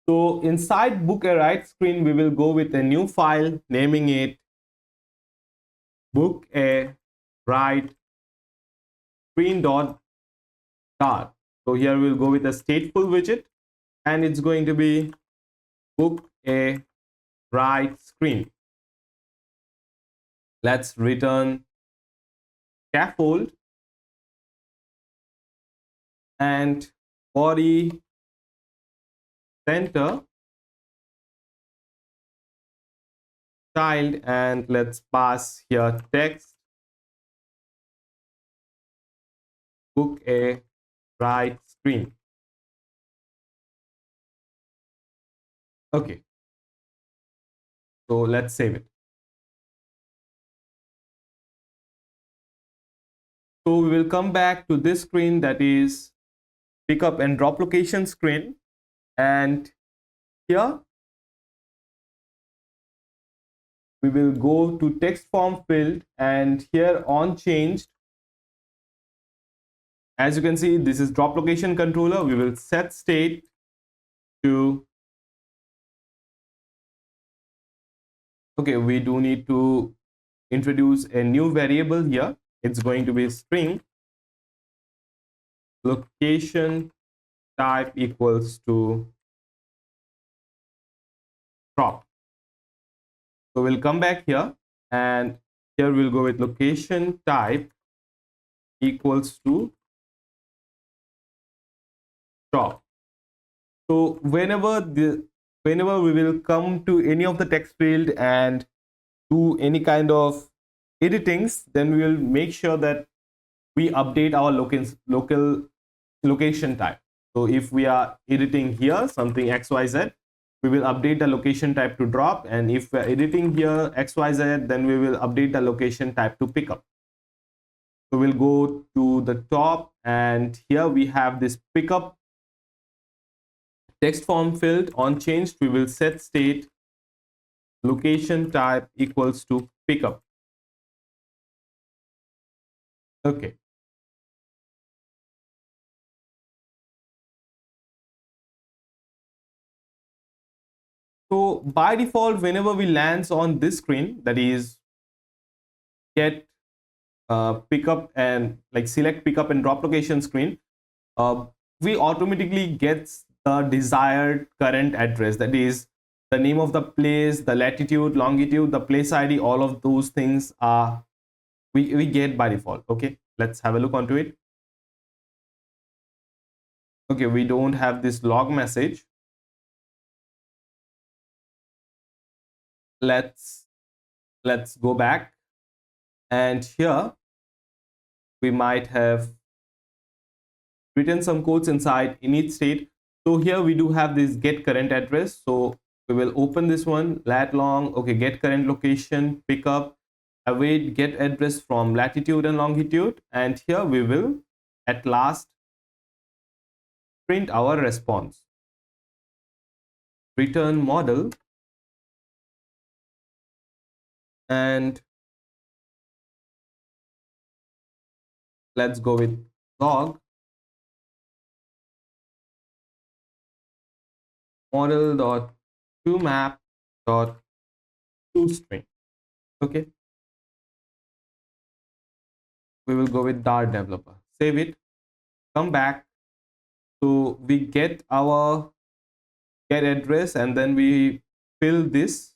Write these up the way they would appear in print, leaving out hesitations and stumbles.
So inside book a write screen, we will go with a new file, naming it book a write screen.dart. So here we'll go with a stateful widget, and it's going to be book a write screen. Let's return scaffold and body center child, and let's pass here text book a write screen. Okay, so let's save it. So we will come back to this screen, that is pick up and drop location screen, and here we will go to text form field, and here on changed, as you can see, this is drop location controller. We will set state to, okay, we do need to introduce a new variable here. It's going to be string location type equals to drop. So we'll come back here, and here we'll go with location type equals to drop. So whenever we will come to any of the text field and do any kind of editings, then we will make sure that we update our local location type. So if we are editing here something XYZ, we will update the location type to drop, and if we're editing here XYZ, then we will update the location type to pick up. So we'll go to the top, and here we have this pickup text form field. On changed, we will set state location type equals to pickup. Okay. So by default, whenever we lands on this screen, that is get pickup and like select pickup and drop location screen, we automatically gets the desired current address, that is the name of the place, the latitude, longitude, the place ID, all of those things are we get by default. Okay, let's have a look onto it. Okay, we don't have this log message. Let's go back, and here we might have written some codes inside init state. So here we do have this get current address, so we will open this one, lat long. Okay, get current location, pickup, await get address from latitude and longitude, and here we will at last print our response. Return model, and let's go with log model dot toMap dot toString. Okay, we will go with Dart developer, save it, come back. So we get our get address, and then we fill this,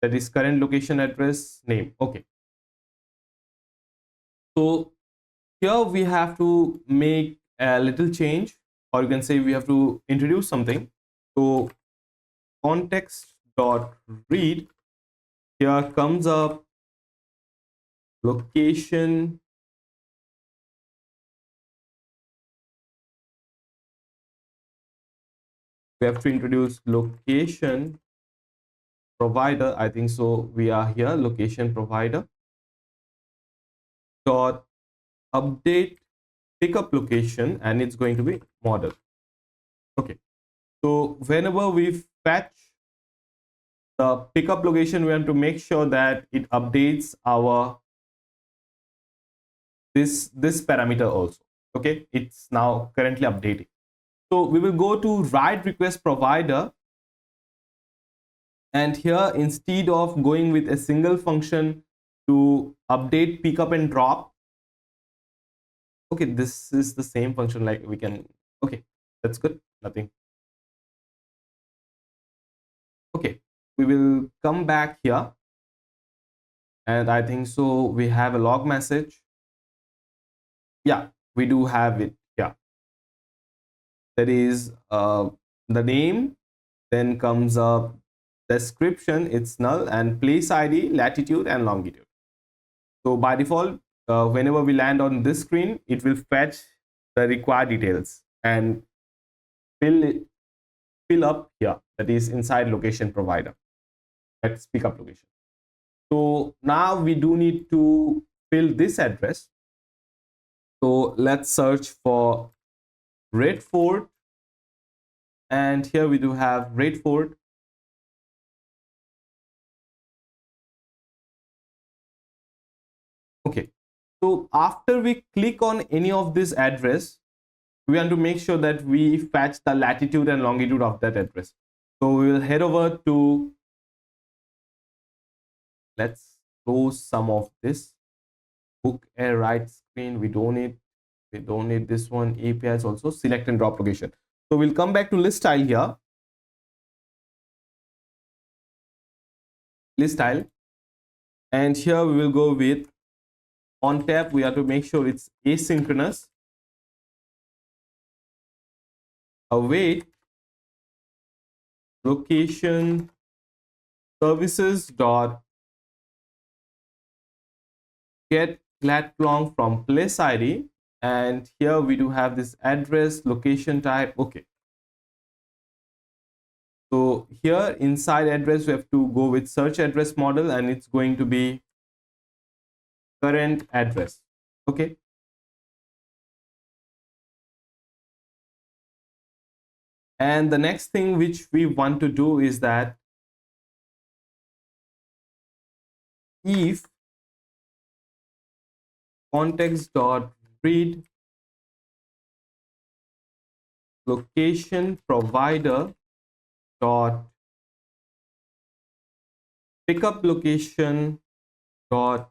that is current location address name. Okay, so here we have to make a little change, or you can say we have to introduce something. So context dot read, here comes up location we have to introduce location provider, I think so. We are here, location provider dot update pickup location, and it's going to be model. Okay, so whenever we fetch the pickup location, we want to make sure that it updates our this parameter also. Okay, it's now currently updating. So we will go to write request provider, and here instead of going with a single function to update pickup and drop, okay, this is the same function, like we can, okay, that's good, nothing. Okay, we will come back here, and I think so we have a log message. Yeah, we do have it. Yeah, that is the name, then comes up description, it's null, and place id, latitude and longitude. So by default, whenever we land on this screen, it will fetch the required details and fill up here, that is inside location provider. Let's pick up location. So now we do need to fill this address. So let's search for Red Fort, and here we do have Red Fort. Okay, so after we click on any of this address, we want to make sure that we fetch the latitude and longitude of that address. So we will head over to, let's close some of this, book a right screen, we don't need this one, APIs also, select and drop location. So we'll come back to list style here, list style, and here we will go with on tap. We have to make sure it's asynchronous, await location services dot get lat long from place id, and here we do have this address location type. Okay, so here inside address we have to go with search address model, and it's going to be current address. Okay, and the next thing which we want to do is that if context dot read location provider dot pickup location dot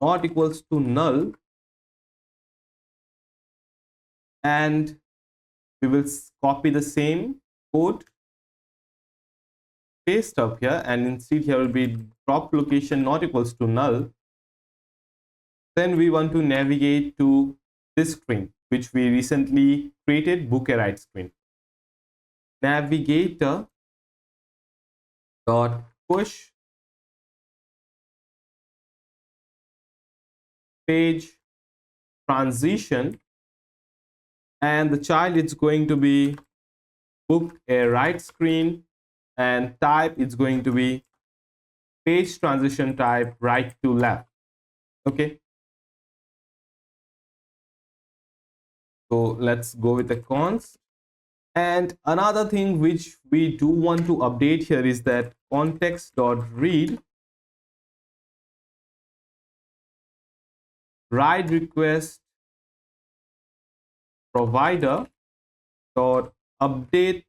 not equals to null, and we will copy the same code, paste up here, and instead here will be drop location not equals to null. Then we want to navigate to this screen which we recently created, book a right screen. Navigator dot push page transition, and the child is going to be book a right screen, and type is going to be page transition type right to left. Okay, so let's go with the const. And another thing which we do want to update here is that context.read write request provider dot update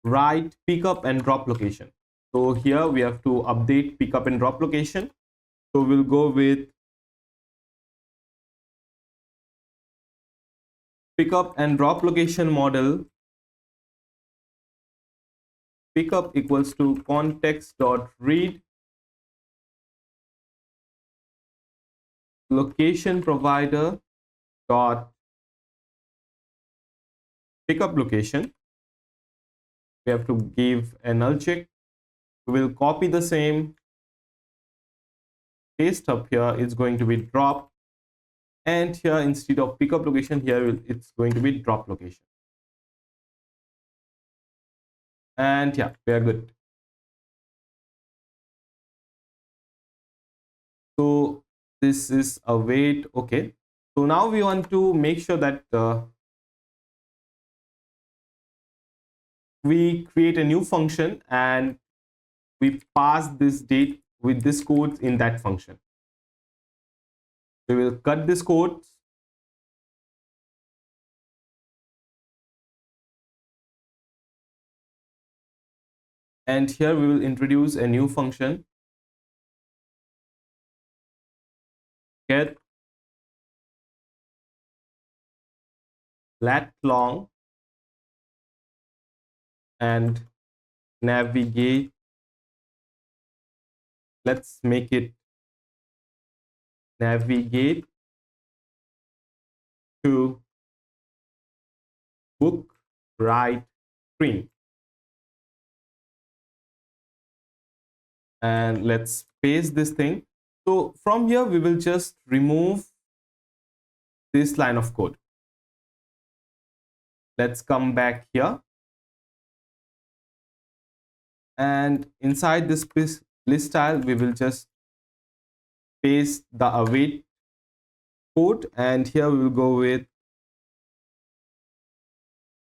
write pickup and drop location. So here we have to update pickup and drop location. So we'll go with pickup and drop location model. Pickup equals to context.read location provider dot pickup location. We have to give a null check. We will copy the same, paste up here, it's going to be drop, and here instead of pickup location, here it's going to be drop location. And yeah, we are good. So this is await. Okay, so now we want to make sure that we create a new function and we pass this date with this code in that function. We will cut this code. And here we will introduce a new function, get lat long and navigate. Let's make it navigate to book right screen. And let's paste this thing. So from here, we will just remove this line of code. Let's come back here. And inside this list style, we will just paste the await code. And here we will go with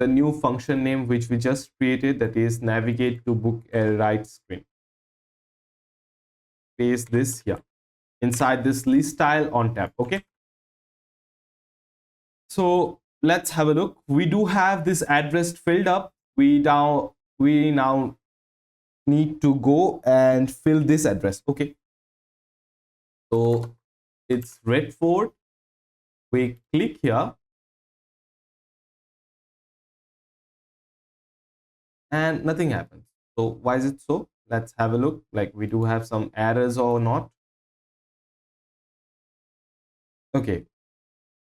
the new function name, which we just created, that is navigate to book a right screen. Paste this here inside this list style on tab. Okay. So let's have a look. We do have this address filled up. We now need to go and fill this address. Okay. So it's Redford. We click here. And nothing happens. So why is it so? Let's have a look. Like we do have some errors or not. Okay.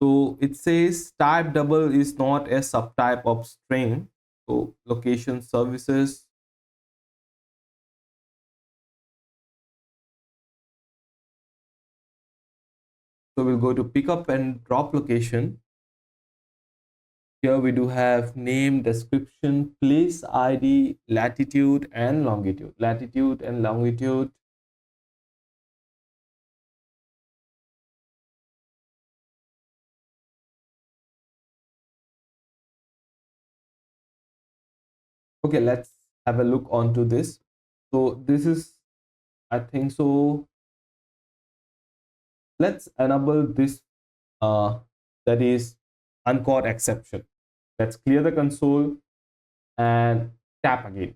So it says type double is not a subtype of string. So location services. So we'll go to pickup and drop location. Here we do have name, description, place ID, latitude and longitude. Latitude and longitude. Okay, let's have a look onto this. So this is, I think so. Let's enable this that is uncaught exception. Let's clear the console and tap again.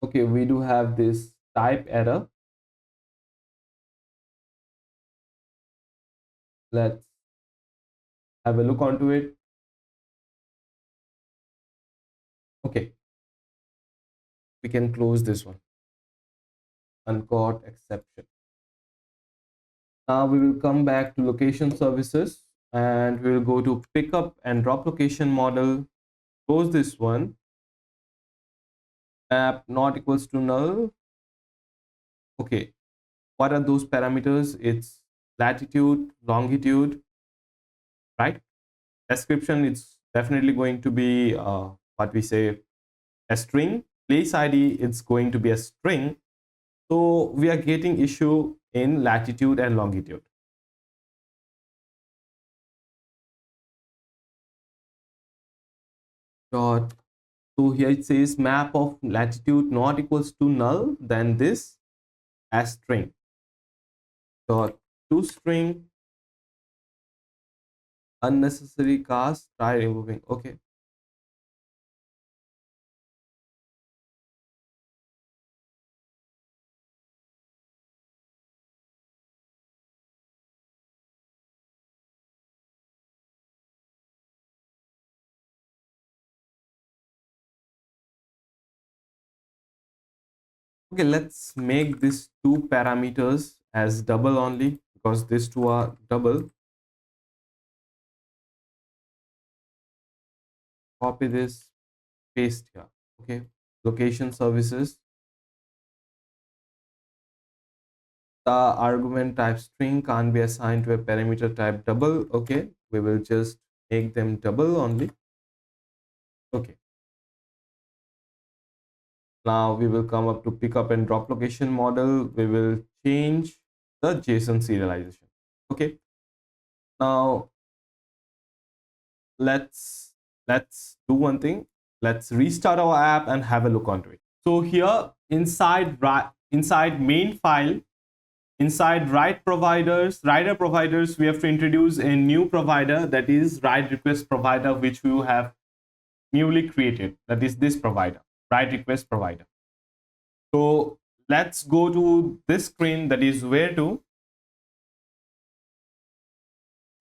Okay, we do have this type error. Let's have a look onto it. Okay, we can close this one. Uncaught exception. Now we will come back to location services and we will go to pickup and drop location model. Close this one. App not equals to null. Okay, what are those parameters? It's latitude, longitude, right? Description, it's definitely going to be what we say a string. Place ID, it's going to be a string. So we are getting issue in latitude and longitude. Dot. So here it says map of latitude not equals to null, then this as string. Dot to string unnecessary cast, try removing. Okay. Okay, let's make these two parameters as double only because these two are double. Copy this, paste here. Okay, location services. The argument type string can't be assigned to a parameter type double. Okay, we will just make them double only. Okay. Now we will come up to pickup and drop location model. We will change the JSON serialization. Okay. Now let's do one thing. Let's restart our app and have a look onto it. So here inside inside main file, inside writer providers, we have to introduce a new provider, that is write request provider, which we have newly created, that is this provider, write request provider. So let's go to this screen, that is where to.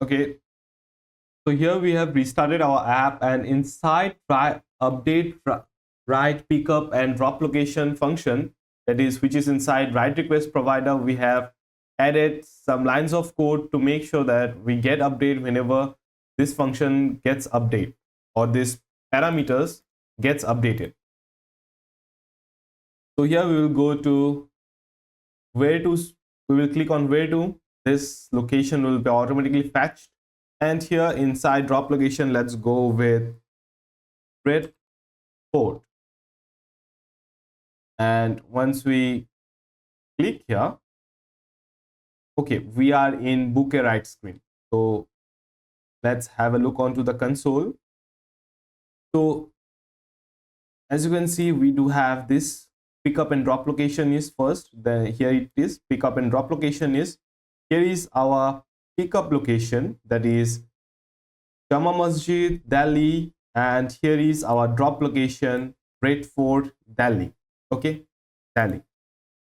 Okay, so here we have restarted our app, and inside update write pickup and drop location function, that is which is inside write request provider, we have added some lines of code to make sure that we get update whenever this function gets updated or this parameters gets updated. So here we will go to where to, we will click on where to, this location will be automatically fetched, and here inside drop location, let's go with red port. And once we click here, okay, we are in book a write screen. So let's have a look onto the console. So as you can see, we do have this pickup and drop location is first, then here it is pickup and drop location is, here is our pickup location, that is Jama Masjid, Delhi, and here is our drop location, Red Fort, Delhi. Okay, Delhi.